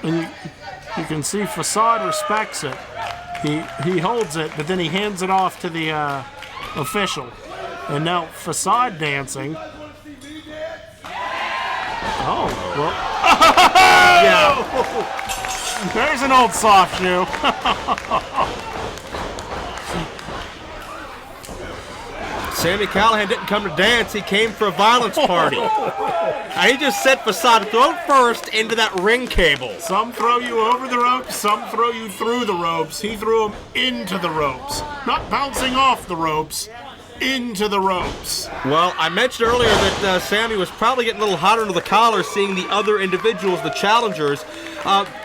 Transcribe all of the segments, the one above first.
And you can see Facade respects it. He holds it, but then he hands it off to the official. And now Facade dancing. Oh, well. Yeah. There's an old soft shoe. Sami Callihan didn't come to dance, he came for a violence party. He just set Facade throat first into that ring cable. Some throw you over the ropes, some throw you through the ropes. He threw him into the ropes. Not bouncing off the ropes, into the ropes. Well, I mentioned earlier that Sami was probably getting a little hot under the collar seeing the other individuals, the challengers,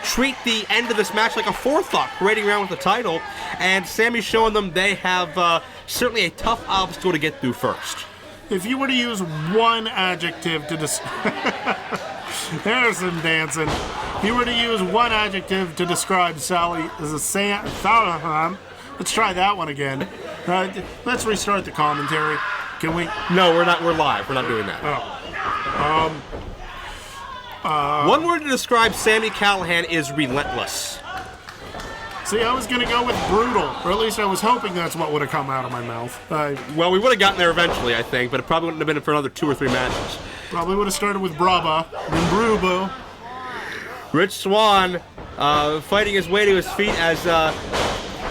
treat the end of this match like a forethought, parading around with the title, and Sami's showing them they have certainly a tough obstacle to get through first. If you were to use one adjective to there's some dancing. If you were to use one adjective to describe Sally as a let's try that one again. Let's restart the commentary. Can we? No, we're not. We're live. We're not doing that. Oh. One word to describe Sami Callihan is relentless. See, I was going to go with brutal, or at least I was hoping that's what would have come out of my mouth. Well, we would have gotten there eventually, I think, but it probably wouldn't have been for another 2 or 3 matches. Probably would have started with Braba, then Brubo. Rich Swann fighting his way to his feet as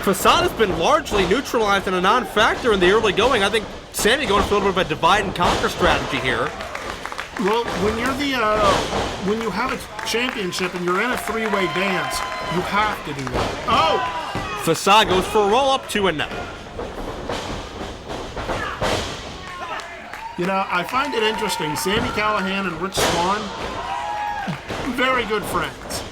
Facade has been largely neutralized and a non-factor in the early going. I think Sami going for a little bit of a divide and conquer strategy here. Well, when you're when you have a championship and you're in a 3-way dance, you have to do that. Oh! Facade goes for a roll-up 2-0. You know, I find it interesting. Sami Callihan and Rich Swann, very good friends.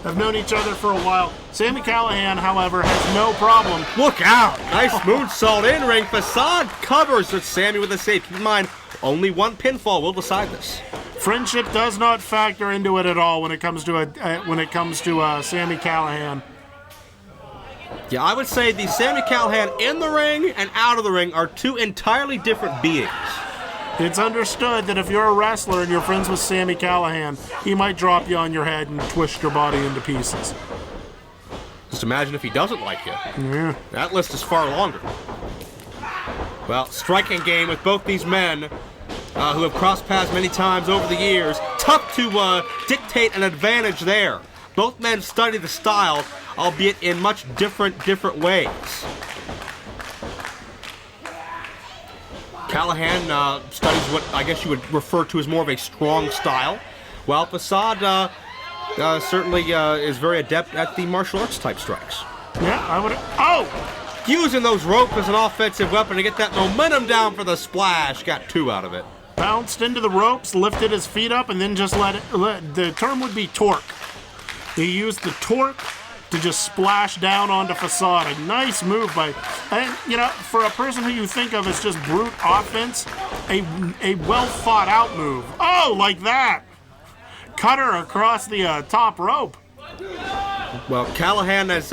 Have known each other for a while. Sami Callihan, however, has no problem. Look out! Nice moonsault in ring. Facade covers with Sami with a save. Keep in mind, only one pinfall will decide this. Friendship does not factor into it at all when it comes to Sami Callihan. Yeah, I would say the Sami Callihan in the ring and out of the ring are 2 entirely different beings. It's understood that if you're a wrestler and you're friends with Sami Callihan, he might drop you on your head and twist your body into pieces. Just imagine if he doesn't like you. Yeah. That list is far longer. Well, striking game with both these men who have crossed paths many times over the years. Tough to dictate an advantage there. Both men study the style, albeit in much different ways. Callihan studies what I guess you would refer to as more of a strong style, while Facade certainly is very adept at the martial arts type strikes. Yeah, I would. Oh! Using those ropes as an offensive weapon to get that momentum down for the splash. Got 2 out of it. Bounced into the ropes, lifted his feet up, and then just let it. The term would be torque. He used the torque to just splash down onto Facade. A nice move by, and you know, for a person who you think of as just brute offense, a well thought out move. Oh, like that. Cutter across the top rope. Well, Callihan has.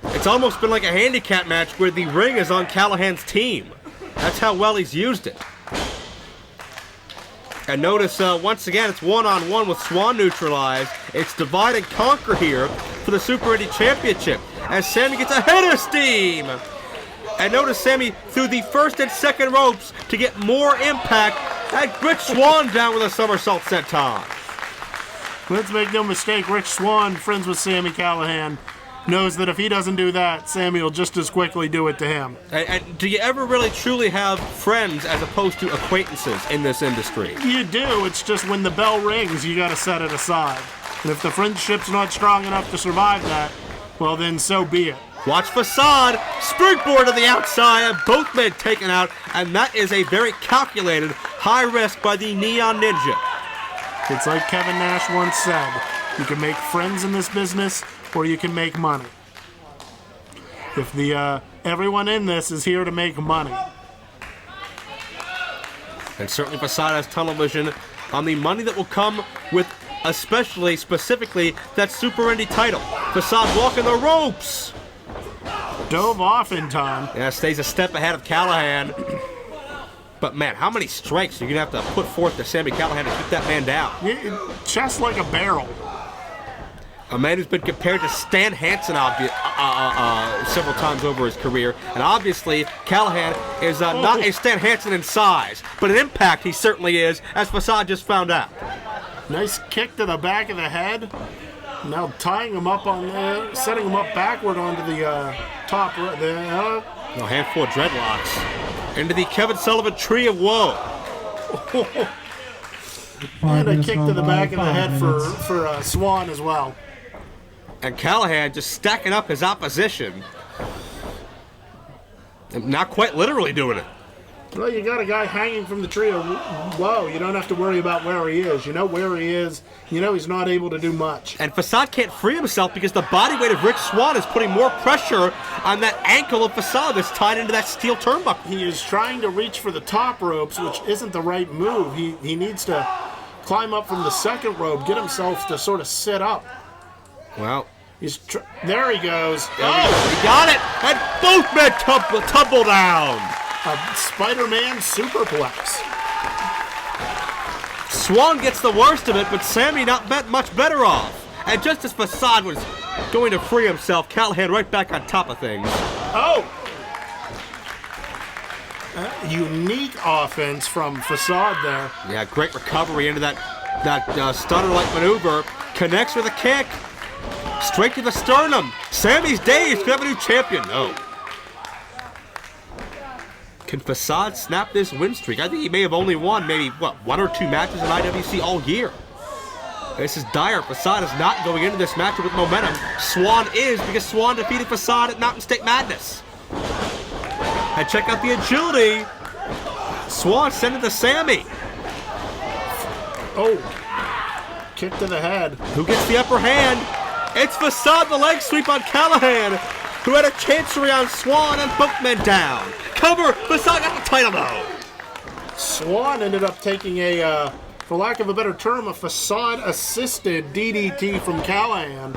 It's almost been like a handicap match where the ring is on Callahan's team. That's how well he's used it. And notice, once again, it's one-on-one with Swann neutralized. It's divide and conquer here for the Super Indy Championship as Sami gets ahead of steam. And notice Sami through the first and second ropes to get more impact. That Rich Swann down with a somersault senton. Let's make no mistake, Rich Swann, friends with Sami Callihan, knows that if he doesn't do that, Sami will just as quickly do it to him. And do you ever really truly have friends as opposed to acquaintances in this industry? You do. It's just when the bell rings, you got to set it aside. And if the friendship's not strong enough to survive that, well then so be it. Watch Facade, springboard to the outside, and both men taken out, and that is a very calculated high risk by the Neon Ninja. It's like Kevin Nash once said, you can make friends in this business, or you can make money. If everyone in this is here to make money. And certainly Facade has tunnel vision on the money that will come with, specifically, that Super Indy title. Facade walking the ropes. Dove off in time. Yeah, stays a step ahead of Callihan. But man, how many strikes are you going to have to put forth to Sami Callihan to keep that man down? Chest like a barrel. A man who's been compared to Stan Hansen several times over his career. And obviously, Callihan is not a Stan Hansen in size, but in impact he certainly is, as Facade just found out. Nice kick to the back of the head. Now tying him up on there, setting him up backward onto the top. A handful of dreadlocks. Into the Kevin Sullivan Tree of Woe. And a kick to the back of the head for Swann as well. And Callihan just stacking up his opposition. And not quite literally doing it. Well, you got a guy hanging from the tree of woe. You don't have to worry about where he is. You know where he is. You know he's not able to do much. And Facade can't free himself because the body weight of Rich Swann is putting more pressure on that ankle of Facade that's tied into that steel turnbuckle. He is trying to reach for the top ropes, which isn't the right move. He needs to climb up from the second rope, get himself to sort of sit up. Well, there he goes. He got it! And both men tumble down! A Spider-Man superplex. Swann gets the worst of it, but Sami not much better off. And just as Facade was going to free himself, Callihan right back on top of things. Oh! Unique offense from Facade there. Yeah, great recovery into that stunner-like maneuver. Connects with a kick. Straight to the sternum. Sami's days could have a new champion. No. Can Facade snap this win streak? I think he may have only won maybe, one or two matches in IWC all year. This is dire. Facade is not going into this match with momentum. Swann is, because Swann defeated Facade at Mountain State Madness. And check out the agility. Swann sent it to Sami. Oh. Kick to the head. Who gets the upper hand? It's Facade, the leg sweep on Callihan, who had a chancery on Swann and both men down. Cover! Facade got the title though. Swann ended up taking a, for lack of a better term, a Facade-assisted DDT from Callihan.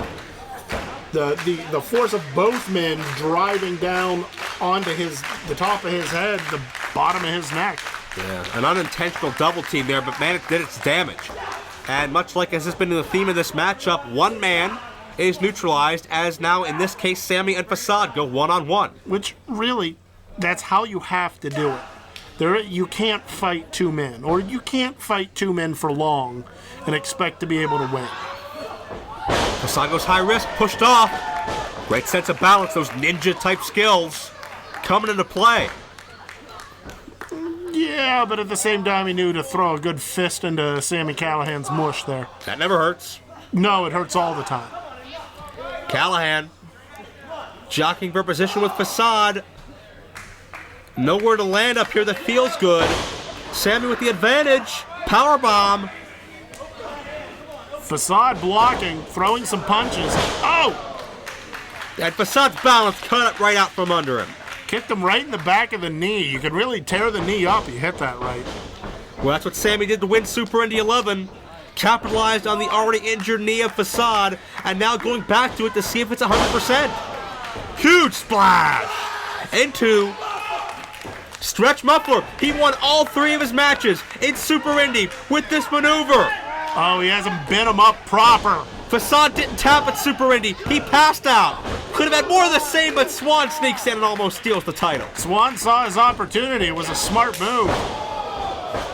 The force of both men driving down onto the top of his head, the bottom of his neck. Yeah, an unintentional double team there, but man, it did its damage. And much like as has been the theme of this matchup, one man is neutralized, as now in this case Sami and Facade go one-on-one. Which really, that's how you have to do it. You can't fight two men, or you can't fight two men for long and expect to be able to win. Facade goes high risk, pushed off. Great sense of balance, those ninja-type skills coming into play. Yeah, but at the same time he knew to throw a good fist into Sami Callihan's mush there. That never hurts. No, it hurts all the time. Callihan jockeying for position with Facade. Nowhere to land up here that feels good. Sami with the advantage. Powerbomb. Facade blocking, throwing some punches. Oh! And Facade's balance cut it right out from under him. Kicked him right in the back of the knee. You could really tear the knee up. You hit that right. Well, that's what Sami did to win Super Indy 11. Capitalized on the already injured knee of Facade, and now going back to it to see if it's 100%. Huge splash into Stretch Muffler. He won all three of his matches in Super Indy with this maneuver. Oh, he hasn't bent him up proper. Facade didn't tap at Super Indy. He passed out. Could have had more of the same, but Swann sneaks in and almost steals the title. Swann saw his opportunity. It was a smart move.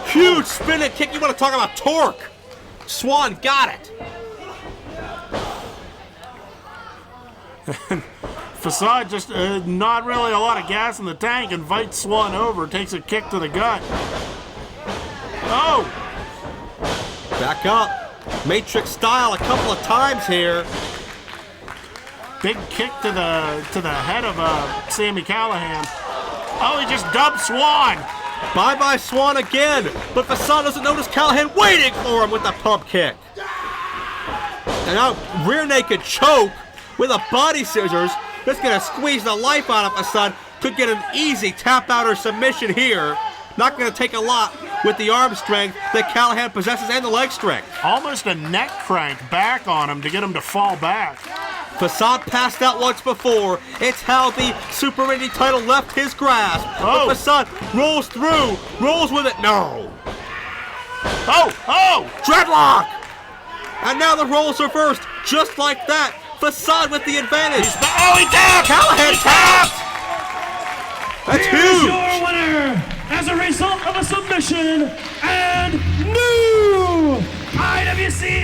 Huge spinning kick. You want to talk about torque. Swann got it. Facade just not really a lot of gas in the tank, invites Swann over, takes a kick to the gut. Oh! Back up. Matrix style a couple of times here. Big kick to the head of Sami Callihan. Oh, he just dubbed Swann. Bye-bye Swann again, but Facade doesn't notice Callihan waiting for him with the pump kick. And now rear naked choke with a body scissors. That's going to squeeze the life out of Facade. Could get an easy tap out or submission here. Not going to take a lot with the arm strength that Callihan possesses and the leg strength. Almost a neck crank back on him to get him to fall back. Facade passed out once before. It's how the Super Indy title left his grasp. Oh. But Facade rolls through, rolls with it. No. Oh, Dreadlock! And now the roles reversed, just like that. Facade with the advantage. Oh, he tapped! Callihan tapped! That's Here's huge! your winner as a result of a submission and new IWC